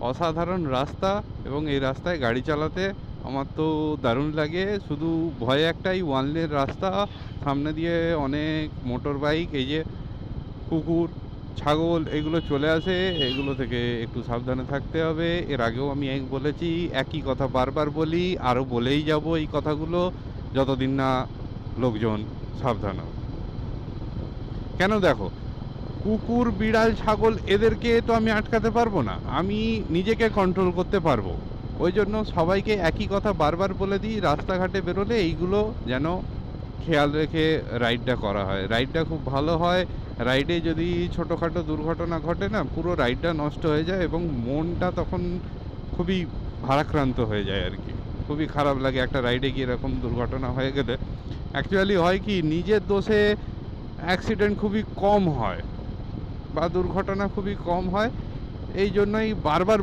অসাধারণ রাস্তা এবং এই রাস্তায় গাড়ি চালাতে আমার তো দারুণ লাগে। শুধু ভয় একটাই, 1 লেন রাস্তা, সামনে দিয়ে অনেক মোটর বাইক, এই যে কুকুর, ছাগল এগুলো চলে আসে, এগুলো থেকে একটু সাবধানে থাকতে হবে। এর আগেও আমি বলেছি, একই কথা বারবার বলি, আরও বলেই যাব এই কথাগুলো যতদিন না লোকজন সাবধান হবে। কেন দেখো, কুকুর, বিড়াল, ছাগল এদেরকে তো আমি আটকাতে পারবো না, আমি নিজেকে কন্ট্রোল করতে পারবো। ওই জন্য সবাইকে একই কথা বারবার বলে দিই, রাস্তাঘাটে বেরোলে এইগুলো যেন খেয়াল রেখে রাইডটা করা হয়। রাইডটা খুব ভালো হয়। রাইডে যদি ছোটোখাটো দুর্ঘটনা ঘটে না, পুরো রাইডটা নষ্ট হয়ে যায় এবং মনটা তখন খুবই ভারাক্রান্ত হয়ে যায় আর কি। খুবই খারাপ লাগে একটা রাইডে গিয়ে এরকম দুর্ঘটনা হয়ে গেলে। অ্যাকচুয়ালি হয় কি, নিজের দোষে অ্যাক্সিডেন্ট খুবই কম হয় বা দুর্ঘটনা খুবই কম হয়। এই জন্যই বারবার